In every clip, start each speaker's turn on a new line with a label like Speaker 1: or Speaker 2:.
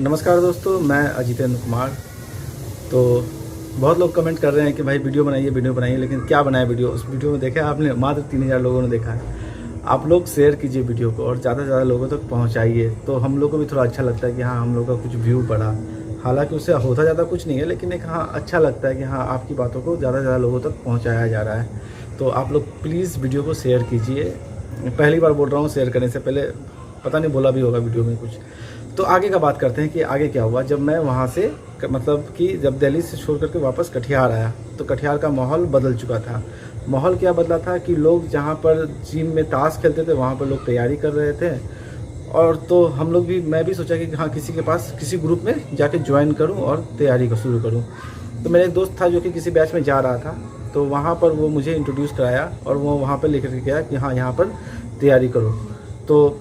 Speaker 1: नमस्कार दोस्तों, मैं अजितेंद्र कुमार। तो बहुत लोग कमेंट कर रहे हैं कि भाई वीडियो बनाइए, लेकिन क्या बनाए वीडियो। उस वीडियो में देखा है आपने, मात्र 3000 लोगों ने देखा है। आप लोग शेयर कीजिए वीडियो को और ज़्यादा से ज़्यादा लोगों तक पहुंचाइए, तो हम लोग को भी थोड़ा अच्छा लगता है कि हाँ, हम लोग का कुछ व्यू बढ़ा। हालांकि उससे होता ज़्यादा कुछ नहीं है, लेकिन एक हाँ अच्छा लगता है कि हाँ, आपकी बातों को ज़्यादा से ज़्यादा लोगों तक पहुँचाया जा रहा है। तो आप लोग प्लीज़ वीडियो को शेयर कीजिए। पहली बार बोल रहा हूँ, शेयर करने से पहले पता नहीं बोला भी होगा वीडियो में कुछ। तो आगे का बात करते हैं कि आगे क्या हुआ। जब मैं वहाँ से मतलब कि जब दिल्ली से छोड़ करके वापस कटिहार आया, तो कटिहार का माहौल बदल चुका था। माहौल क्या बदला था कि लोग जहाँ पर जिम में ताश खेलते थे, वहाँ पर लोग तैयारी कर रहे थे। और तो हम लोग भी, मैं भी सोचा कि हाँ, किसी के पास किसी ग्रुप में जाके ज्वाइन करूँ और तैयारी को शुरू करूँ। तो मेरा एक दोस्त था जो कि किसी बैच में जा रहा था, तो वहाँ पर वो मुझे इंट्रोड्यूस कराया और वो वहाँ पर लेकर के गया कि हाँ, यहाँ पर तैयारी करो। तो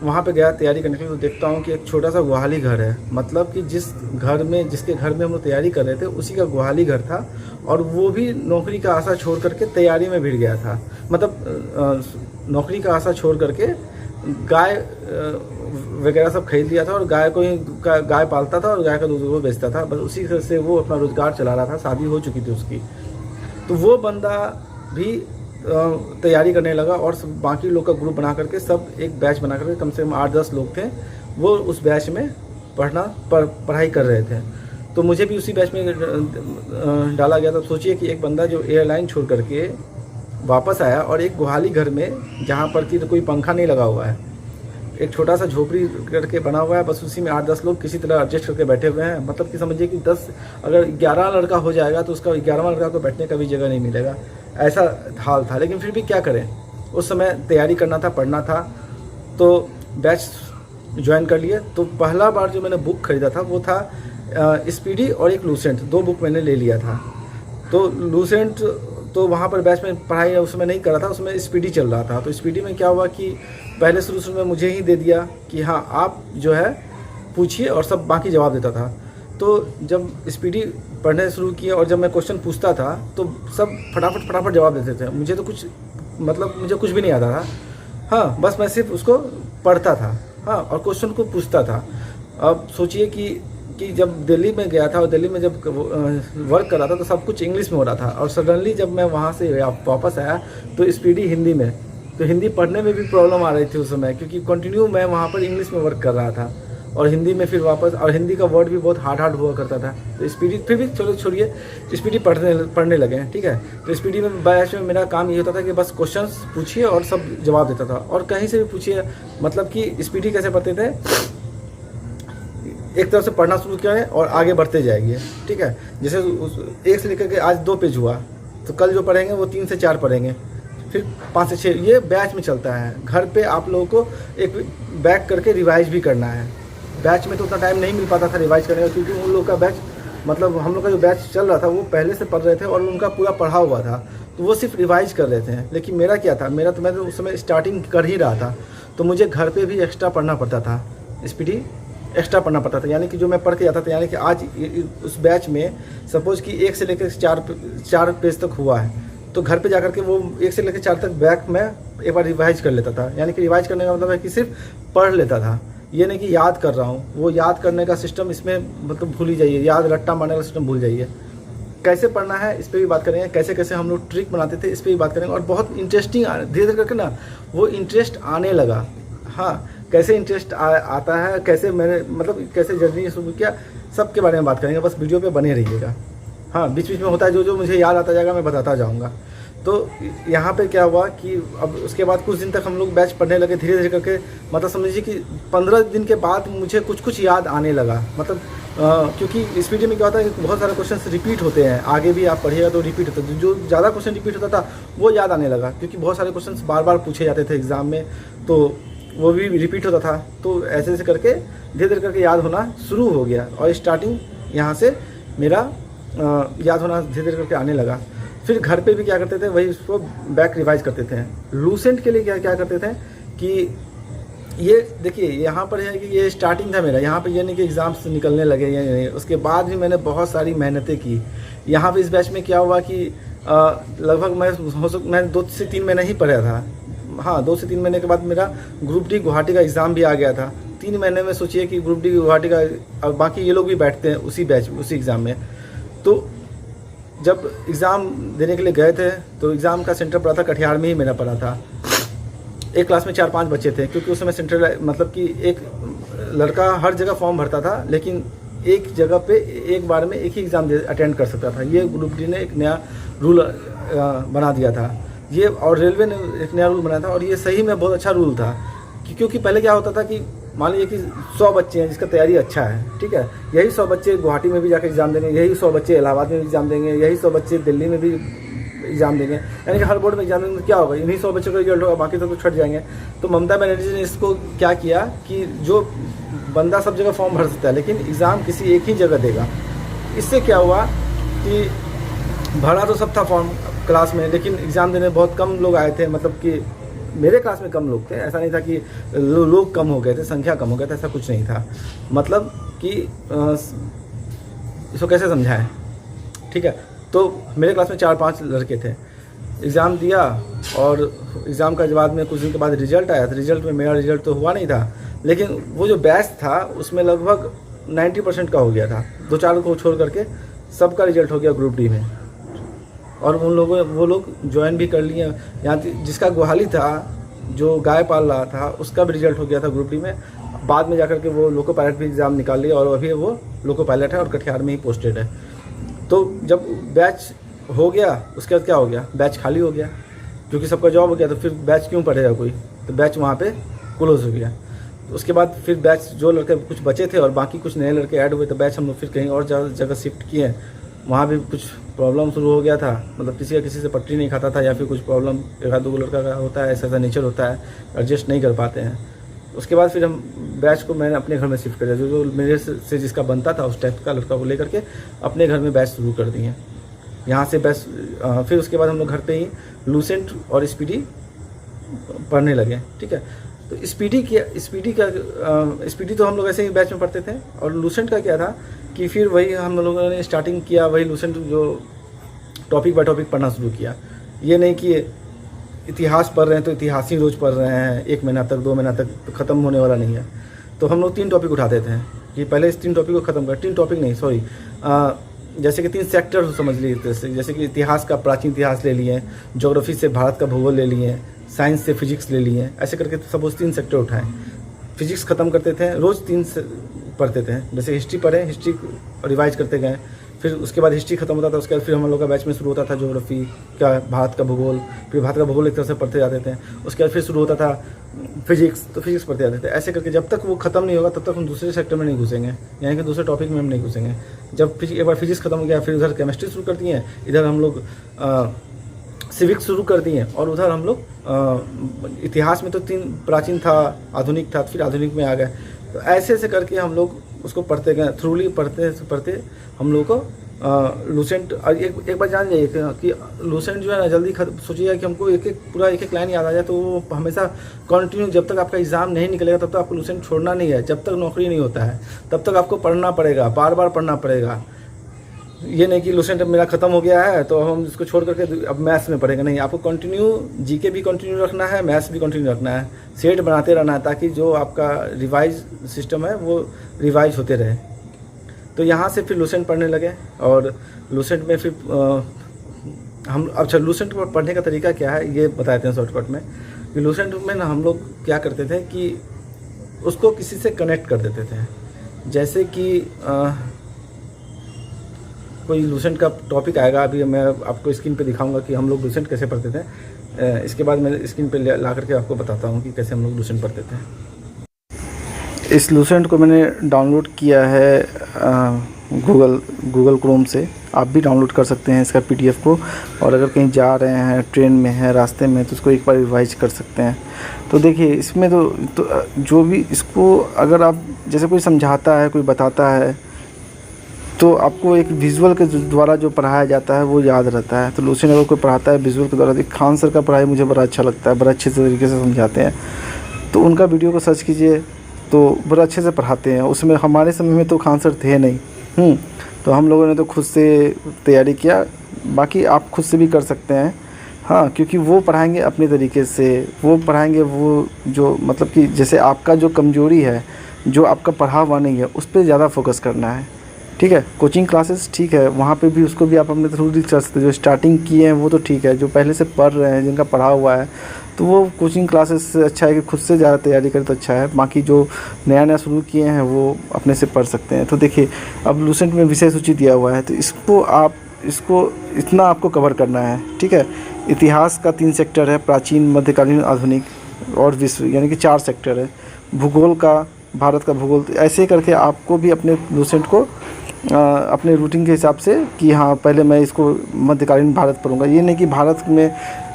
Speaker 1: वहाँ पे गया तैयारी करने के लिए, तो देखता हूँ कि एक छोटा सा गुहाली घर है। मतलब कि जिसके घर में हम लोग तैयारी कर रहे थे, उसी का गुहाली घर था। और वो भी नौकरी का आशा छोड़ करके तैयारी में भिड़ गया था। मतलब नौकरी का आशा छोड़ करके गाय वगैरह सब खरीद लिया था और गाय को ही गाय पालता था और गाय का दूध वो बेचता था। बस उसी से वो अपना रोज़गार चला रहा था। शादी हो चुकी थी उसकी। तो वो बंदा भी तैयारी करने लगा और बाकी लोग का ग्रुप बना करके, सब एक बैच बना करके, कम से कम 8-10 लोग थे, वो उस बैच में पढ़ाई कर रहे थे। तो मुझे भी उसी बैच में डाला गया था। सोचिए कि एक बंदा जो एयरलाइन छोड़ करके वापस आया और एक गुहाली घर में, जहाँ पर कि कोई पंखा नहीं लगा हुआ है, एक छोटा सा झोपड़ी करके बना हुआ है, बस उसी में 8-10 लोग किसी तरह एडजस्ट करके बैठे हुए हैं। मतलब कि समझिए कि 10 अगर 11 लड़का हो जाएगा तो उसका 11वां लड़का को बैठने का भी जगह नहीं मिलेगा, ऐसा हाल था। लेकिन फिर भी क्या करें, उस समय तैयारी करना था, पढ़ना था, तो बैच ज्वाइन कर लिए। तो पहला बार जो मैंने बुक खरीदा था वो था स्पीडी और एक लूसेंट, 2 बुक मैंने ले लिया था। तो लूसेंट तो वहाँ पर बैच में पढ़ाई उसमें नहीं कर रहा था, उसमें स्पीडी चल रहा था। तो स्पीडी में क्या हुआ कि पहले शुरू में मुझे ही दे दिया कि हाँ, आप जो है पूछिए, और सब बाकी जवाब देता था। तो जब स्पीडी पढ़ने शुरू किया और जब मैं क्वेश्चन पूछता था, तो सब फटाफट जवाब देते थे। मुझे तो मुझे कुछ भी नहीं आता था। हाँ, बस मैं सिर्फ उसको पढ़ता था, हाँ, और क्वेश्चन को पूछता था। अब सोचिए कि जब दिल्ली में गया था और दिल्ली में जब वर्क कर रहा था, तो सब कुछ इंग्लिश में हो रहा था। और सडनली जब मैं वहाँ से वापस आया, तो स्पीडी हिंदी में, तो हिंदी पढ़ने में भी प्रॉब्लम आ रही थी उस समय, क्योंकि कंटिन्यू मैं वहाँ पर इंग्लिश में वर्क कर रहा था और हिंदी में फिर वापस, और हिंदी का वर्ड भी बहुत हार्ड हुआ करता था। तो स्पीडी फिर भी चलो छोड़िए, स्पीडी पढ़ने लगे हैं, ठीक है। तो स्पीडी में बैच में मेरा काम ये होता था कि बस क्वेश्चंस पूछिए और सब जवाब देता था, और कहीं से भी पूछिए। मतलब कि स्पीडी कैसे पढ़ते थे, एक तरफ से पढ़ना शुरू किया है और आगे बढ़ते जाएंगे, ठीक है। जैसे 1 से लेकर के आज 2 पेज हुआ, तो कल जो पढ़ेंगे वो 3 से 4 पढ़ेंगे, फिर 5 से 6, ये बैच में चलता है। घर पे आप लोगों को एक बैक करके रिवाइज भी करना है। बैच में तो उतना टाइम नहीं मिल पाता था रिवाइज करने का, क्योंकि उन लोग का बैच, मतलब हम लोग का जो बैच चल रहा था, वो पहले से पढ़ रहे थे और उनका पूरा पढ़ा हुआ था, तो वो सिर्फ रिवाइज कर रहे थे। लेकिन मेरा क्या था, मैं तो उस समय स्टार्टिंग कर ही रहा था, तो मुझे घर पे भी एक्स्ट्रा पढ़ना पड़ता था, स्पीडी एक्स्ट्रा पढ़ना पड़ता था। यानी कि जो मैं पढ़ के जाता था, यानी कि आज उस बैच में सपोज कि 1 से लेकर 4 पेज तक हुआ है, तो घर पे जाकर के वो 1 से लेकर 4 तक बैक में एक बार रिवाइज कर लेता था। यानी कि रिवाइज करने का मतलब है कि सिर्फ पढ़ लेता था, ये नहीं कि याद कर रहा हूँ। वो याद करने का सिस्टम इसमें मतलब भूल ही जाइए, याद रट्टा मारने का सिस्टम भूल जाइए। कैसे पढ़ना है इस पर भी बात करेंगे, कैसे हम लोग ट्रिक बनाते थे इस पर भी बात करेंगे। और बहुत इंटरेस्टिंग धीरे धीरे करके ना वो इंटरेस्ट आने लगा। हाँ, कैसे इंटरेस्ट आता है, कैसे मैंने मतलब कैसे जर्नी शुरू किया, सब के बारे में बात करेंगे। बस वीडियो पे बने रहिएगा। हाँ, बीच में होता है जो मुझे याद आता जाएगा, मैं बताता जाऊँगा। तो यहाँ पे क्या हुआ कि अब उसके बाद कुछ दिन तक हम लोग बैच पढ़ने लगे धीरे करके। मतलब समझिए कि 15 दिन के बाद मुझे कुछ याद आने लगा। मतलब क्योंकि स्पीडी में क्या होता है कि बहुत सारे क्वेश्चन रिपीट होते हैं, आगे भी आप पढ़िएगा तो रिपीट होता है। जो ज़्यादा क्वेश्चन रिपीट होता था वो याद आने लगा, क्योंकि बहुत सारे क्वेश्चन बार पूछे जाते थे एग्ज़ाम में, तो वो भी रिपीट होता था। तो ऐसे करके धीरे करके याद होना शुरू हो गया, और स्टार्टिंग यहाँ से मेरा याद होना धीरे करके आने लगा। फिर घर पे भी क्या करते थे, वही उसको बैक रिवाइज करते थे। लूसेंट के लिए क्या करते थे कि ये देखिए, यहाँ पर है कि ये स्टार्टिंग था मेरा। यहाँ पे ये नहीं कि एग्ज़ाम्स निकलने लगे या नहीं, उसके बाद भी मैंने बहुत सारी मेहनतें की। यहाँ पे इस बैच में क्या हुआ कि लगभग मैं 2 से 3 महीने ही पढ़ा था। हाँ, 2 से 3 महीने के बाद मेरा ग्रुप डी गुवाहाटी का एग्ज़ाम भी आ गया था। 3 महीने में सोचिए कि ग्रुप डी गुवाहाटी का, और बाकी ये लोग भी बैठते हैं उसी बैच उसी एग्ज़ाम में। तो जब एग्ज़ाम देने के लिए गए थे तो एग्ज़ाम का सेंटर पड़ा था कटिहार में ही मेरा पड़ा था। एक क्लास में 4-5 बच्चे थे, क्योंकि उस समय सेंटर मतलब कि एक लड़का हर जगह फॉर्म भरता था, लेकिन एक जगह पे एक बार में एक ही एग्ज़ाम अटेंड कर सकता था। ये ग्रुप डी ने एक नया रूल बना दिया था ये, और रेलवे ने एक नया रूल बनाया था, और ये सही में बहुत अच्छा रूल था। क्योंकि पहले क्या होता था कि मान लीजिए कि 100 बच्चे हैं जिसका तैयारी अच्छा है, ठीक है, यही 100 बच्चे गुवाहाटी में भी जाकर एग्ज़ाम देंगे, यही 100 बच्चे इलाहाबाद में भी एग्ज़ाम देंगे, यही 100 बच्चे दिल्ली में भी एग्ज़ाम देंगे, यानी कि हर बोर्ड में एग्जाम देंगे। तो क्या होगा, इन्हीं 100 बच्चों का रिजल्ट होगा, बाकी तो छट जाएंगे। तो ममता बनर्जी ने इसको क्या किया कि जो बंदा सब जगह फॉर्म भर सकता है लेकिन एग्ज़ाम किसी एक ही जगह देगा। इससे क्या हुआ कि भरा तो सब था फॉर्म क्लास में, लेकिन एग्ज़ाम देने बहुत कम लोग आए थे। मतलब कि मेरे क्लास में कम लोग थे, ऐसा नहीं था कि लोग कम हो गए थे, संख्या कम हो गया था, ऐसा कुछ नहीं था। मतलब कि इसको कैसे समझाएं, ठीक है। तो मेरे क्लास में 4-5 लड़के थे, एग्ज़ाम दिया, और एग्ज़ाम का बाद में कुछ दिन के बाद रिज़ल्ट आया था। रिज़ल्ट में मेरा रिज़ल्ट तो हुआ नहीं था, लेकिन वो जो बैच था उसमें लगभग 90% का हो गया था। 2-4 को छोड़ करके सबका रिज़ल्ट हो गया ग्रुप डी में, और वो लोग ज्वाइन भी कर लिए। यहाँ जिसका गुवाहाटी था, जो गाय पाल रहा था, उसका भी रिज़ल्ट हो गया था ग्रुप डी में। बाद में जाकर के वो लोको पायलट भी एग्ज़ाम निकाल लिया, और अभी वो लोको पायलट है और कटिहार में ही पोस्टेड है। तो जब बैच हो गया उसके बाद क्या हो गया, बैच खाली हो गया, क्योंकि सबका जॉब हो गया। तो फिर बैच क्यों पढ़ेगा कोई, तो बैच वहाँ पे क्लोज हो गया। उसके बाद फिर बैच जो लड़के कुछ बचे थे और बाकी कुछ नए लड़के ऐड हुए, तो बैच हम लोग फिर कहीं और जगह शिफ्ट किए। वहाँ भी कुछ प्रॉब्लम शुरू हो गया था, मतलब किसी का किसी से पट्टी नहीं खाता था, या फिर कुछ प्रॉब्लम 1-2 लड़का का होता है, ऐसा नेचर होता है, एडजस्ट नहीं कर पाते हैं। उसके बाद फिर हम बैच को मैंने अपने घर में शिफ्ट कर दिया। जो मेरे से जिसका बनता था उस टाइप का लड़का को लेकर के अपने घर में बैच शुरू कर दिए। यहाँ से बैच फिर उसके बाद हम लोग घर पे ही लूसेंट और स्पीडी पढ़ने लगे, ठीक है। तो स्पीडी तो हम लोग ऐसे ही बैच में पढ़ते थे, और लूसेंट का क्या था कि फिर वही हम लोगों ने स्टार्टिंग किया, वही लूसेंट जो टॉपिक बाय टॉपिक पढ़ना शुरू किया। ये नहीं कि इतिहास पढ़ रहे हैं तो इतिहास ही रोज़ पढ़ रहे हैं 1 महीना तक 2 महीना तक, तो ख़त्म होने वाला नहीं है। तो हम लोग 3 टॉपिक उठाते थे कि पहले इस 3 टॉपिक को ख़त्म कर, 3 टॉपिक नहीं सॉरी, जैसे कि 3 सेक्टर समझ लीजिए, जैसे कि इतिहास का प्राचीन इतिहास ले लिए, ज्योग्राफी से भारत का भूगोल ले लिए, साइंस से फिजिक्स ले लिए, ऐसे करके सपोज 3 सेक्टर उठाएं। फिजिक्स ख़त्म करते थे, रोज़ 3 से पढ़ते थे। जैसे हिस्ट्री पढ़े, हिस्ट्री रिवाइज करते गए, फिर उसके बाद हिस्ट्री खत्म होता था, उसके बाद फिर हम लोग का बैच में शुरू होता था ज्योग्राफी का, भारत का भूगोल, फिर भारत का भूगोल एक तरह से पढ़ते जाते थे। उसके बाद फिर शुरू होता था फिजिक्स, तो फिजिक्स पढ़ते जाते थे। ऐसे करके जब तक वो ख़त्म नहीं होगा तब तक हम दूसरे सेक्टर में नहीं घुसेंगे, यानी कि दूसरे टॉपिक में हम नहीं घुसेंगे। जब एक बार फिजिक्स खत्म हो गया, फिर उधर केमिस्ट्री शुरू कर दिए, इधर हम लोग सिविक्स शुरू कर दिए, और उधर हम लोग इतिहास में तो 3 प्राचीन था, आधुनिक था, फिर आधुनिक में आ गए। तो ऐसे ऐसे करके हम लोग उसको पढ़ते गए, थ्रूली पढ़ते हम लोग को लूसेंट। और एक बार जान जाइए कि लूसेंट जो है ना, जल्दी सोचिएगा कि हमको पूरा एक लाइन याद आ जाए, तो वो हमेशा कंटिन्यू, जब तक आपका एग्ज़ाम नहीं निकलेगा तब तक आपको लूसेंट छोड़ना नहीं है। जब तक नौकरी नहीं होता है तब तक आपको पढ़ना पड़ेगा, बार बार पढ़ना पड़ेगा। ये नहीं कि लूसेंट मेरा ख़त्म हो गया है तो हम इसको छोड़ करके अब मैथ्स में पढ़ेंगे, नहीं, आपको कंटिन्यू जीके भी कंटिन्यू रखना है, मैथ्स भी कंटिन्यू रखना है, सेट बनाते रहना है, ताकि जो आपका रिवाइज सिस्टम है वो रिवाइज होते रहे। तो यहाँ से फिर लूसेंट पढ़ने लगे, और लूसेंट में फिर हम अच्छा लूसेंट पढ़ने का तरीका क्या है ये बताते हैं शॉर्टकट में। कि लूसेंट में ना हम लोग क्या करते थे कि उसको किसी से कनेक्ट कर देते थे। जैसे कि कोई लूसेंट का टॉपिक आएगा, अभी मैं आपको स्क्रीन पे दिखाऊंगा कि हम लोग लूसेंट कैसे पढ़ते थे। इसके बाद मैं स्क्रीन पे ला करके आपको बताता हूँ कि कैसे हम लोग लूसेंट पढ़ते थे। इस लूसेंट को मैंने डाउनलोड किया है गूगल क्रोम से, आप भी डाउनलोड कर सकते हैं इसका PDF को। और अगर कहीं जा रहे हैं, ट्रेन में हैं, रास्ते में, तो इसको एक बार रिवाइज कर सकते हैं। तो देखिए इसमें तो जो भी इसको अगर आप जैसे कोई समझाता है, कोई बताता है, तो आपको एक विजुअल के द्वारा जो पढ़ाया जाता है वो याद रहता है। तो लूसेंट अगर कोई पढ़ाता है विजुअल के द्वारा, खान सर का पढ़ाई मुझे बड़ा अच्छा लगता है, बड़ा अच्छे तरीके से समझाते हैं। तो उनका वीडियो को सर्च कीजिए, तो बड़ा अच्छे से पढ़ाते हैं। उसमें हमारे समय में तो खान सर थे नहीं, तो हम लोगों ने तो खुद से तैयारी किया। बाकी आप खुद से भी कर सकते हैं, हाँ, क्योंकि वो पढ़ाएंगे अपने तरीके से, वो पढ़ाएंगे वो जो मतलब कि जैसे आपका जो कमज़ोरी है जो आपका पढ़ा हुआ नहीं है उस पर ज़्यादा फोकस करना है, ठीक है। कोचिंग क्लासेस ठीक है, वहाँ पे भी उसको भी आप अपने थ्रू कर सकते हो। जो स्टार्टिंग किए हैं वो तो ठीक है, जो पहले से पढ़ रहे हैं जिनका पढ़ा हुआ है तो वो कोचिंग क्लासेस से अच्छा है कि खुद से ज़्यादा तैयारी करें तो अच्छा है। बाकी जो नया नया शुरू किए हैं वो अपने से पढ़ सकते हैं। तो देखिए अब लूसेंट में विषय सूची दिया हुआ है, तो इसको इतना आपको कवर करना है, ठीक है। इतिहास का 3 सेक्टर है, प्राचीन, मध्यकालीन, आधुनिक और विश्व, यानी कि 4 सेक्टर है। भूगोल का, भारत का भूगोल, तो ऐसे करके आपको भी अपने लूसेंट को अपने रूटीन के हिसाब से कि हाँ पहले मैं इसको मध्यकालीन भारत पढ़ूंगा। ये नहीं कि भारत में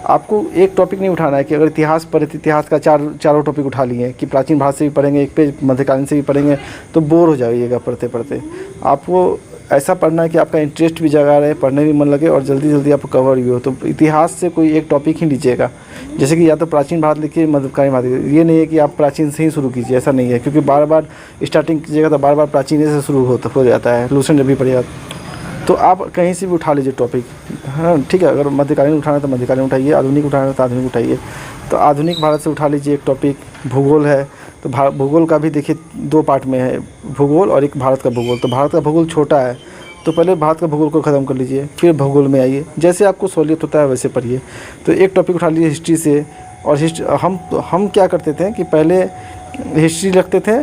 Speaker 1: आपको एक टॉपिक नहीं उठाना है कि अगर इतिहास पढ़े तो इतिहास का चारों टॉपिक उठा लिए कि प्राचीन भारत से भी पढ़ेंगे एक पेज, मध्यकालीन से भी पढ़ेंगे, तो बोर हो जाइएगा पढ़ते पढ़ते। आपको ऐसा पढ़ना है कि आपका इंटरेस्ट भी जगा रहे, पढ़ने भी मन लगे और जल्दी जल्दी आपको कवर भी हो। तो इतिहास से कोई एक टॉपिक ही लीजिएगा, जैसे कि या तो प्राचीन भारत लिखिए, मध्यकालीन भारत। ये नहीं है कि आप प्राचीन से ही शुरू कीजिए, ऐसा नहीं है, क्योंकि बार बार स्टार्टिंग कीजिएगा तो बार बार प्राचीन से शुरू हो जाता है, लूसेंट जब भी पढ़िएगा। तो आप कहीं से भी उठा लीजिए टॉपिक, हाँ ठीक है। अगर मध्यकालीन उठाना है तो मध्यकालीन उठाइए, आधुनिक उठाना है तो आधुनिक उठाइए। तो आधुनिक भारत से उठा लीजिए एक टॉपिक। भूगोल है तो भूगोल का भी देखिए 2 पार्ट में है, भूगोल और एक भारत का भूगोल। तो भारत का भूगोल छोटा है तो पहले भारत का भूगोल को ख़त्म कर लीजिए, फिर भूगोल में आइए, जैसे आपको सहूलियत होता है वैसे पढ़िए। तो एक टॉपिक उठा लीजिए हिस्ट्री से। और हम क्या करते थे कि पहले हिस्ट्री रखते थे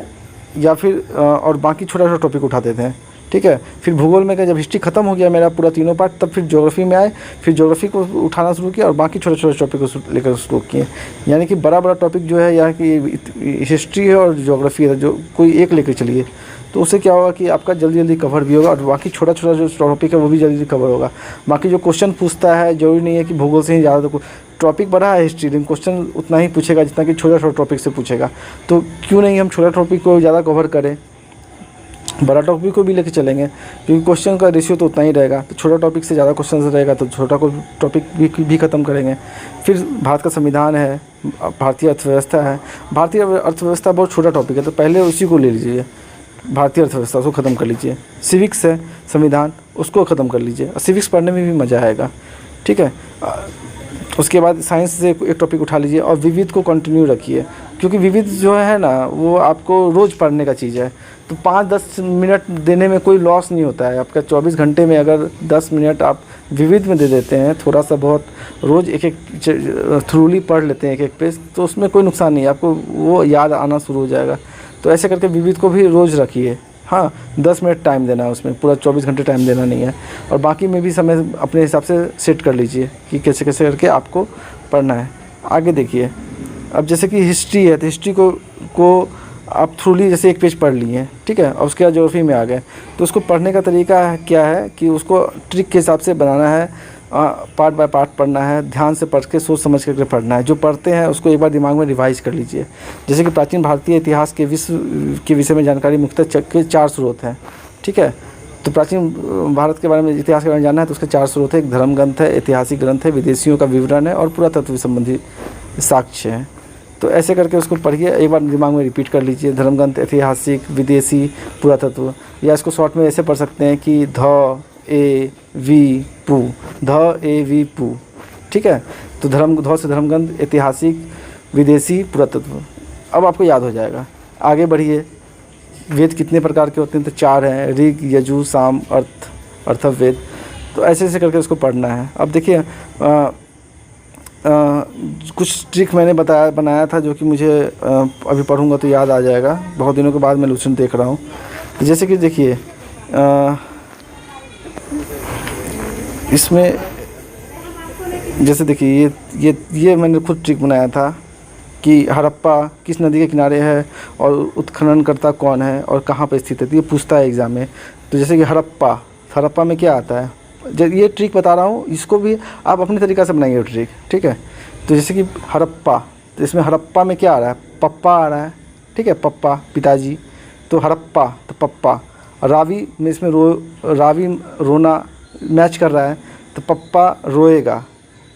Speaker 1: या फिर और बाकी छोटा छोटा टॉपिक उठाते थे, ठीक है। फिर भूगोल में जब हिस्ट्री ख़त्म हो गया मेरा पूरा तीनों पार्ट, तब फिर ज्योग्राफी में आए, फिर ज्योग्राफी को उठाना शुरू किया और बाकी छोटे छोटे टॉपिक को लेकर शुरू किए। यानी कि बड़ा बड़ा टॉपिक जो है, यहाँ की हिस्ट्री है और ज्योग्राफी है, जो कोई एक लेकर चलिए, तो उससे क्या होगा कि आपका जल्दी जल्दी कवर भी होगा और बाकी छोटा छोटा जो टॉपिक है वो भी जल्दी जल्दी कवर होगा। बाकी जो क्वेश्चन पूछता है, जरूरी नहीं है कि भूगोल से ही ज़्यादा, तो टॉपिक बड़ा है हिस्ट्री, लेकिन क्वेश्चन उतना ही पूछेगा जितना कि छोटा छोटा टॉपिक से पूछेगा। तो क्यों नहीं हम छोटा टॉपिक को ज़्यादा कवर करें, बड़ा टॉपिक को भी लेके चलेंगे, क्योंकि क्वेश्चन का रेशियो तो उतना ही रहेगा। तो छोटा टॉपिक से ज़्यादा क्वेश्चन रहेगा तो छोटा टॉपिक भी ख़त्म करेंगे। फिर भारत का संविधान है, भारतीय अर्थव्यवस्था है। भारतीय अर्थव्यवस्था बहुत छोटा टॉपिक है, तो पहले उसी को ले लीजिए, भारतीय अर्थव्यवस्था उसको ख़त्म कर लीजिए। सिविक्स है, संविधान, उसको ख़त्म कर लीजिए, और सिविक्स पढ़ने में भी मज़ा आएगा, ठीक है। उसके बाद साइंस से एक टॉपिक उठा लीजिए और विविध को कंटिन्यू रखिए, क्योंकि विविध जो है ना वो आपको रोज़ पढ़ने का चीज़ है। तो 5-10 मिनट देने में कोई लॉस नहीं होता है आपका। 24 घंटे में अगर 10 मिनट आप विविध में दे देते हैं, थोड़ा सा बहुत रोज़ एक थ्रूली पढ़ लेते हैं एक पेज, तो उसमें कोई नुकसान नहीं है, आपको वो याद आना शुरू हो जाएगा। तो ऐसे करके विविध को भी रोज़ रखिए। हाँ 10 मिनट टाइम देना है उसमें, पूरा 24 घंटे टाइम देना नहीं है। और बाकी में भी समय अपने हिसाब से सेट कर लीजिए कि कैसे कैसे करके आपको पढ़ना है। आगे देखिए, अब जैसे कि हिस्ट्री है तो हिस्ट्री को आप थ्रूली जैसे एक पेज पढ़ लिए, ठीक है, और उसके बाद ज्योग्राफी में आ गए, तो उसको पढ़ने का तरीका क्या है कि उसको ट्रिक के हिसाब से बनाना है, पार्ट बाय पार्ट पढ़ना है, ध्यान से पढ़ के सोच समझ करके पढ़ना है। जो पढ़ते हैं उसको एक बार दिमाग में रिवाइज कर लीजिए। जैसे कि प्राचीन भारतीय इतिहास के विषय में जानकारी मुख्यतः के 4 स्रोत हैं, ठीक है। तो प्राचीन भारत के बारे में, इतिहास के बारे में जानना है तो उसके 4 स्रोत है। एक धर्म ग्रंथ है, ऐतिहासिक ग्रंथ है, विदेशियों का विवरण है और पुरातत्व संबंधी साक्ष्य है। तो ऐसे करके उसको पढ़िए, एक बार दिमाग में रिपीट कर लीजिए, धर्म ग्रंथ, ऐतिहासिक, विदेशी, पुरातत्व। या इसको शॉर्ट में ऐसे पढ़ सकते हैं कि ध ए वी पू, ध ए वी पू, ठीक है। तो ध से धर्म ग्रंथ, ऐतिहासिक, विदेशी, पुरातत्व। अब आपको याद हो जाएगा। आगे बढ़िए। वेद कितने प्रकार के होते हैं? तो 4 हैं, ऋग, यजु, साम, अर्थवेद। तो ऐसे ऐसे करके उसको पढ़ना है। अब देखिए कुछ ट्रिक मैंने बनाया था जो कि मुझे अभी पढ़ूंगा तो याद आ जाएगा। बहुत दिनों के बाद मैं लूसेंट देख रहा हूँ। जैसे कि देखिए इसमें जैसे देखिए ये मैंने खुद ट्रिक बनाया था कि हड़प्पा किस नदी के किनारे है और उत्खननकर्ता कौन है और कहाँ पर स्थित है। तो ये पूछता है एग्ज़ाम में। तो जैसे कि हड़प्पा में क्या आता है, जब ये ट्रिक बता रहा हूँ, इसको भी आप अपने तरीक़ा से बनाइए ट्रिक, ठीक है। तो जैसे कि हड़प्पा, तो इसमें हड़प्पा में क्या आ रहा है? पप्पा आ रहा है, ठीक है, पप्पा पिताजी। तो हड़प्पा तो पप्पा। रावी में इसमें रावी रोना मैच कर रहा है, तो पप्पा रोएगा।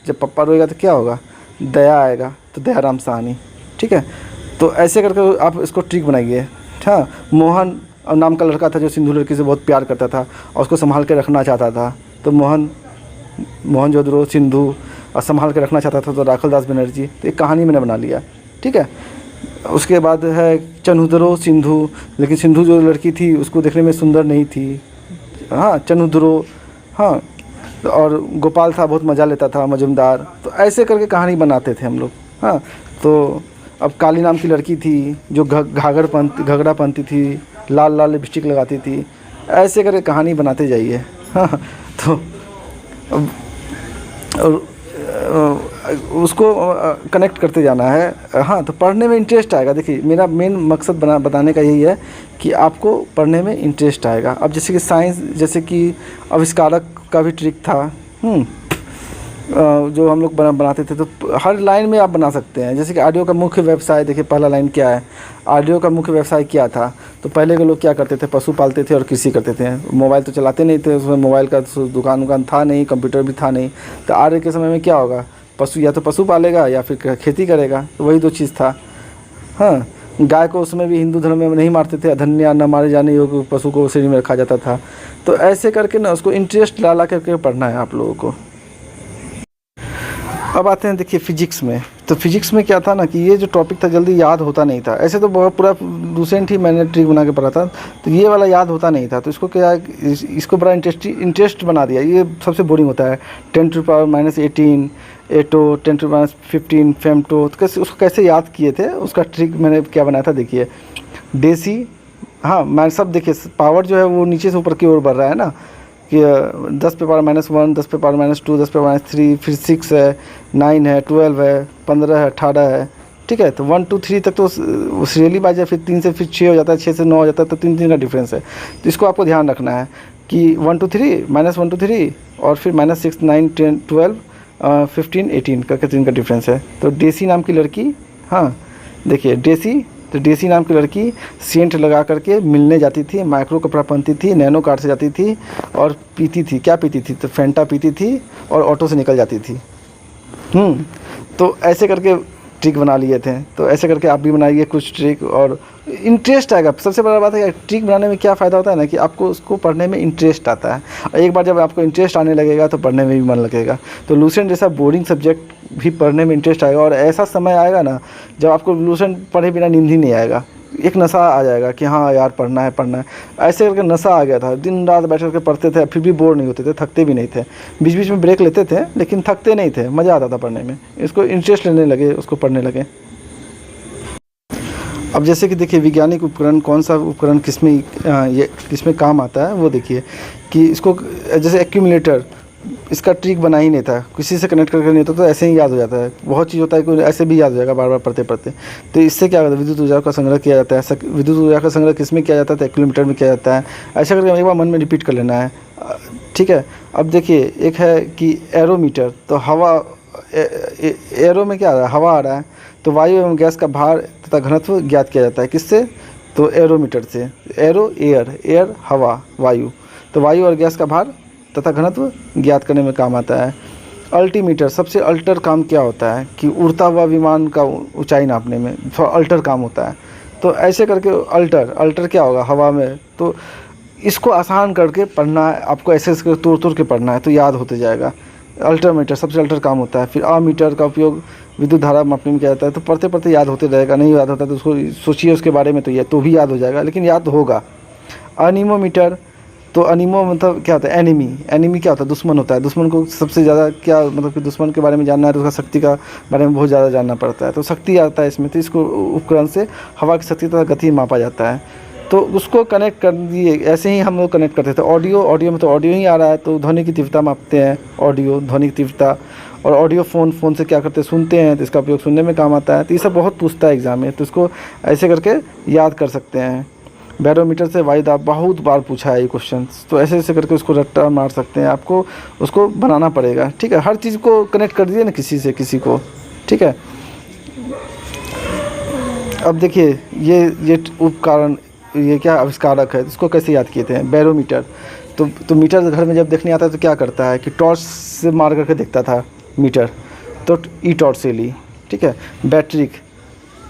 Speaker 1: जब पप्पा रोएगा तो क्या होगा? दया आएगा, तो दयाराम साहनी, ठीक है। तो ऐसे करके आप इसको ट्रिक बनाइए। हाँ, मोहन नाम का लड़का था जो सिंधु लड़की से बहुत प्यार करता था और उसको संभाल के रखना चाहता था। तो मोहनजोदड़ो, सिंधु और संभाल के रखना चाहता था तो राखल दास बनर्जी। तो एक कहानी मैंने बना लिया, ठीक है। उसके बाद है चनुद्रो सिंधु, लेकिन सिंधु जो लड़की थी उसको देखने में सुंदर नहीं थी। हाँ, चनुद्रो। हाँ, और गोपाल था, बहुत मज़ा लेता था, मजुमदार। तो ऐसे करके कहानी बनाते थे हम लोग। हाँ, तो अब काली नाम की लड़की थी जो घगरा पहनती थी, लाल लाल लिपस्टिक लगाती थी, ऐसे करके कहानी बनाते जाइए। हाँ, तो अब उसको कनेक्ट करते जाना है। हाँ, तो पढ़ने में इंटरेस्ट आएगा। देखिए, मेरा मेन मकसद बताने का यही है कि आपको पढ़ने में इंटरेस्ट आएगा। अब जैसे कि साइंस, जैसे कि आविष्कारक का भी ट्रिक था, जो हम लोग बनाते थे, तो हर लाइन में आप बना सकते हैं। जैसे कि ऑडियो का मुख्य व्यवसाय, देखिए पहला लाइन क्या है, ऑडियो का मुख्य व्यवसाय क्या था। तो पहले के लोग क्या करते थे, पशु पालते थे और कृषि करते थे। मोबाइल तो चलाते नहीं थे, उसमें मोबाइल का दुकान था नहीं, कंप्यूटर भी था नहीं। तो आज के समय में क्या होगा, पशु या तो पशु पालेगा या फिर खेती करेगा, तो वही दो चीज़ था। हाँ, गाय को उसमें भी हिंदू धर्म में नहीं मारते थे, अधन्य न मारे जाने योग्य पशु को श्रेणी में रखा जाता था। तो ऐसे करके ना उसको इंटरेस्ट ला करके पढ़ना है आप लोगों को। अब आते हैं देखिए फिजिक्स में। तो फिजिक्स में क्या था ना कि ये जो टॉपिक था जल्दी याद होता नहीं था। ऐसे तो बहुत पूरा रिसेंट ही मैंने ट्रिक बना के पढ़ा था, तो ये वाला याद होता नहीं था। तो इसको क्या, इसको बड़ा इंटरेस्ट बना दिया। ये सबसे बोरिंग होता है, 10⁻⁻18 एटो, 10⁻15 फेमटो। तो कैसे उसको कैसे याद किए थे, उसका ट्रिक मैंने क्या बनाया था, देखिए डेसी। हाँ, मैं सब देखिए पावर जो है वो नीचे से ऊपर की ओर बढ़ रहा है ना, कि 10⁻⁻1, 10⁻⁻2, 10⁻3, फिर 6 है, 9 है, 12 है, 15 है, 18 है। ठीक है, तो 1 2 3 तक तो सीरियली बाज है, फिर 3 से फिर 6 हो जाता है, 6 से 9 हो जाता है, तो 3 का डिफरेंस है। तो इसको आपको ध्यान रखना है कि 1 2 3 -1 2 3 और फिर -6 9 10 12 15 18 करके 3 का डिफरेंस है। तो डेसी नाम की लड़की, हाँ देखिए डेसी, तो डेसी नाम की लड़की सेंट लगा करके मिलने जाती थी, माइक्रो कपड़ा पहनती थी, नैनो कार से जाती थी और पीती थी। क्या पीती थी, तो फेंटा पीती थी और ऑटो से निकल जाती थी। तो ऐसे करके ट्रिक बना लिए थे। तो ऐसे करके आप भी बनाइए कुछ ट्रिक और इंटरेस्ट आएगा। सबसे बड़ा बात है कि ट्रिक बनाने में क्या फ़ायदा होता है ना, कि आपको उसको पढ़ने में इंटरेस्ट आता है। और एक बार जब आपको इंटरेस्ट आने लगेगा तो पढ़ने में भी मन लगेगा। तो लूसेंट जैसा बोरिंग सब्जेक्ट भी पढ़ने में इंटरेस्ट आएगा। और ऐसा समय आएगा ना जब आपको लूसेंट पढ़े बिना नींद ही नहीं आएगा, एक नशा आ जाएगा कि हाँ यार पढ़ना है पढ़ना है। ऐसे करके नशा आ गया था, दिन रात बैठ करके पढ़ते थे, फिर भी बोर नहीं होते थे, थकते भी नहीं थे। बीच बीच में ब्रेक लेते थे लेकिन थकते नहीं थे, मज़ा आता था पढ़ने में। इसको इंटरेस्ट लेने लगे, उसको पढ़ने लगे। अब जैसे कि देखिए वैज्ञानिक उपकरण, कौन सा उपकरण किसमें काम आता है वो देखिए। कि इसको जैसे एक्यूमुलेटर, इसका ट्रिक बना ही नहीं था, किसी से कनेक्ट करके नहीं होता, तो ऐसे ही याद हो जाता है। बहुत चीज़ होता है कि ऐसे भी याद हो जाएगा बार बार पढ़ते पढ़ते। तो इससे क्या होता है, विद्युत ऊर्जा का संग्रह किया जाता है। विद्युत ऊर्जा का संग्रह किस में किया जाता है, तो एक्यूमुलेटर में किया जाता है। ऐसा करके एक बार मन में रिपीट कर लेना है। ठीक है, अब देखिए एक है कि एरोमीटर। तो हवा, एरो में क्या आ रहा है, हवा आ रहा है, तो वायु एवं गैस का भार तथा घनत्व ज्ञात किया जाता है। किससे, तो एरोमीटर से। एरो एयर हवा, वायु, तो वायु और गैस का भार तथा घनत्व ज्ञात करने में काम आता है। अल्टीमीटर, सबसे अल्टर काम क्या होता है कि उड़ता हुआ विमान का ऊंचाई नापने में थोड़ा अल्टर काम होता है। तो ऐसे करके अल्टर क्या होगा, हवा में। तो इसको आसान करके पढ़ना है आपको, ऐसे तोड़ के पढ़ना है तो याद होते जाएगा। अल्टरमीटर सबसे अल्टर काम होता है। फिर अमीटर का उपयोग विद्युत धारा मापने में किया जाता है। तो पढ़ते पढ़ते याद होते रहेगा। नहीं याद होता तो उसको सोचिए उसके बारे में, तो भी याद हो जाएगा, लेकिन याद होगा। अनीमोमीटर, तो अनीमो मतलब क्या होता है, एनिमी क्या होता है, दुश्मन होता है। दुश्मन को सबसे ज़्यादा क्या मतलब कि दुश्मन के बारे में जानना है तो उसका शक्ति का बारे में बहुत ज़्यादा जानना पड़ता है। तो शक्ति आता है इसमें। तो इसको उपकरण से हवा की शक्ति तथा गति मापा जाता है। तो उसको कनेक्ट कर दिए। ऐसे ही हम लोग कनेक्ट करते थे। ऑडियो में तो ऑडियो ही आ रहा है, तो ध्वनि की तीव्रता मापते हैं, ऑडियो ध्वनि की तीव्रता। और ऑडियो फ़ोन से क्या करते हैं, सुनते हैं, तो इसका उपयोग सुनने में काम आता है। तो ये सब बहुत पूछता है एग्ज़ाम में, तो इसको ऐसे करके याद कर सकते हैं। बैरोमीटर से वायु दाब, बहुत बार पूछा है ये क्वेश्चन। तो ऐसे ऐसे करके उसको रट्टा मार सकते हैं। आपको उसको बनाना पड़ेगा। ठीक है, हर चीज़ को कनेक्ट कर दीजिए ना किसी से किसी को। ठीक है, अब देखिए ये उपकरण, ये क्या आविष्कारक है, इसको कैसे याद किए थे। बैरोमीटर, तो मीटर घर में जब देखने आता है तो क्या करता है कि टॉर्च से मार करके देखता था मीटर, तो ई टॉर्च से ली। ठीक है, बैटरिक,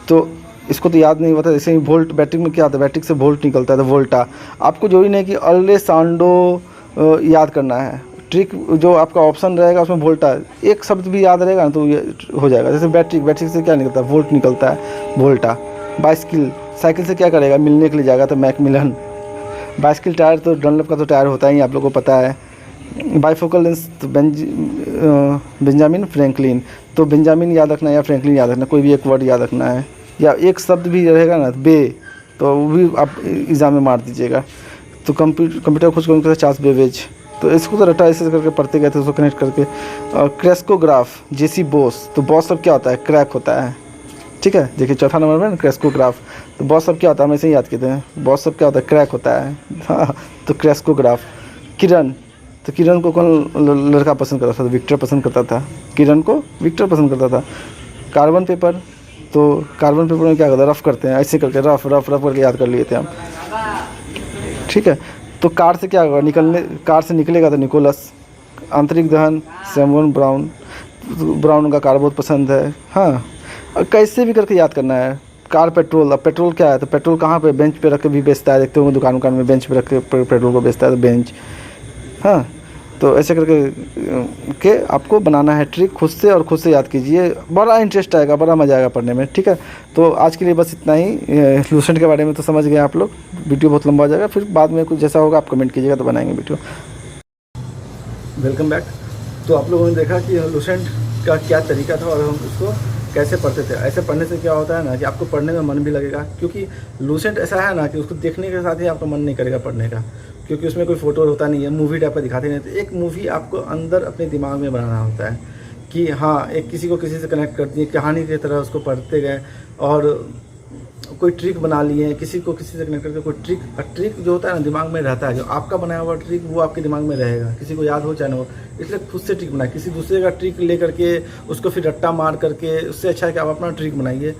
Speaker 1: तो इसको तो याद नहीं होता। जैसे ही वोल्ट, बैटरी में क्या आता है, बैटरी से वोल्ट निकलता है, तो वोल्टा। आपको जरूरी नहीं कि अल्लेसांडो याद करना है, ट्रिक जो आपका ऑप्शन रहेगा उसमें वोल्टा, एक शब्द भी याद रहेगा ना तो ये हो जाएगा। जैसे बैटरी से क्या निकलता है, वोल्ट निकलता है, वोल्टा। बाइसिकल, साइकिल से क्या करेगा, मिलने के लिए जाएगा तो मैकमिलन। बाइसिकल टायर तो डनलप का तो टायर होता ही, आप लोगों को पता है। बाइफोकल लेंस तो बेंजामिन फ्रैंकलिन, तो बेंजामिन याद रखना या फ्रैंकलिन याद रखना, कोई भी एक वर्ड याद रखना है, या एक शब्द भी रहेगा ना बे, तो वो भी आप एग्ज़ाम में मार दीजिएगा। तो कंप्यूटर खोज करके चार्ल्स बेबेज, तो इसको तो रटा ऐसे करके पढ़ते गए थे, उसको कनेक्ट करके। और क्रेस्कोग्राफ, जेसी बोस, तो बॉस सब क्या होता है, क्रैक होता है, ठीक है। देखिए चौथा नंबर में क्रेस्कोग्राफ, तो बॉस सब क्या होता है, हम ऐसे ही याद किए थे, बॉस सब क्या होता है, क्रैक होता है, हाँ। तो क्रेस्कोग्राफ। किरण, तो किरण को कौन लड़का पसंद करता था, विक्टर पसंद करता था, किरण को विक्टर पसंद करता था। कार्बन पेपर, तो कार्बन पेपर में क्या करता है, रफ करते हैं, ऐसे करके रफ रफ रफ करके याद कर लिए थे हम, ठीक है। तो कार से क्या होगा, कार से निकलेगा तो निकोलस। आंतरिक दहन, सैमुअल ब्राउन उनका कार बहुत पसंद है, हाँ। और कैसे भी करके याद करना है। कार पेट्रोल, अब पेट्रोल क्या है, तो पेट्रोल कहाँ पे, बेंच पे रख के भी बेचता है, देखते होंगे दुकान में बेंच पे रख के पेट्रोल को बेचता है, तो बेंच, हाँ। तो ऐसे करके आपको बनाना है ट्रिक खुद से, और खुद से याद कीजिए, बड़ा इंटरेस्ट आएगा, बड़ा मज़ा आएगा पढ़ने में, ठीक है। तो आज के लिए बस इतना ही। लूसेंट के बारे में तो समझ गए आप लोग, वीडियो बहुत लंबा हो जाएगा, फिर बाद में कुछ जैसा होगा आप कमेंट कीजिएगा तो बनाएंगे वीडियो। Welcome back. तो आप लोगों ने देखा कि लूसेंट का क्या तरीका था और हम उसको कैसे पढ़ते थे। ऐसे पढ़ने से क्या होता है ना कि आपको पढ़ने में मन भी लगेगा, क्योंकि लूसेंट ऐसा है ना कि उसको देखने के साथ ही आपका मन नहीं करेगा पढ़ने का, क्योंकि उसमें कोई फ़ोटो होता नहीं है, मूवी टाइप का दिखाते नहीं। तो एक मूवी आपको अंदर अपने दिमाग में बनाना होता है कि हाँ, एक किसी को किसी से कनेक्ट करती है, कहानी की तरह उसको पढ़ते गए और कोई ट्रिक बना लिए, किसी को किसी से कनेक्ट करके कोई ट्रिक जो होता है ना दिमाग में रहता है, जो आपका बनाया हुआ ट्रिक वो आपके दिमाग में रहेगा, किसी को याद हो चाहे ना हो। इसलिए खुद से ट्रिक बनाए, किसी दूसरे का ट्रिक ले करके उसको फिर रट्टा मार करके, उससे अच्छा है कि आप अपना ट्रिक बनाइए।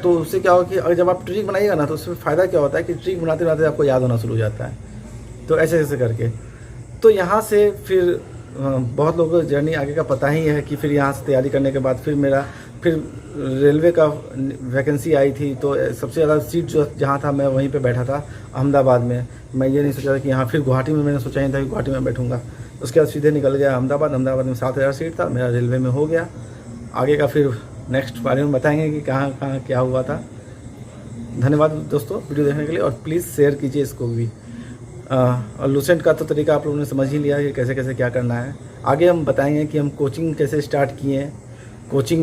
Speaker 1: तो उससे क्या होगा कि अगर जब आप ट्रिक बनाइएगा ना तो उसमें फ़ायदा क्या होता है कि ट्रिक बनाते बनाते आपको याद होना शुरू हो जाता है। तो ऐसे ऐसे करके तो यहाँ से फिर बहुत लोगों को जर्नी आगे का पता ही है कि फिर यहाँ से तैयारी करने के बाद फिर रेलवे का वैकेंसी आई थी, तो सबसे ज़्यादा सीट जो जहाँ था मैं वहीं पे बैठा था अहमदाबाद में। मैं ये नहीं सोचा था कि यहाँ फिर गुवाहाटी में, मैंने सोचा ही था कि गुवाहाटी में बैठूँगा। उसके बाद सीधे निकल गया अहमदाबाद में 7,000 सीट था, मेरा रेलवे में हो गया। आगे का फिर नेक्स्ट बारे में बताएंगे कि कहाँ कहाँ क्या हुआ था। धन्यवाद दोस्तों वीडियो देखने के लिए, और प्लीज़ शेयर कीजिए इसको भी। और लूसेंट का तो तरीका आप लोगों ने समझ ही लिया कि कैसे कैसे क्या करना है। आगे हम बताएंगे कि हम कोचिंग कैसे स्टार्ट किए, कोचिंग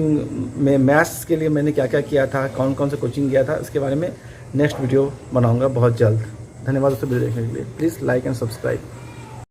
Speaker 1: में मैथ्स के लिए मैंने क्या क्या किया था, कौन कौन से कोचिंग गया था, इसके बारे में नेक्स्ट वीडियो बनाऊंगा बहुत जल्द। धन्यवाद दोस्तों वीडियो देखने के लिए। Please like and subscribe.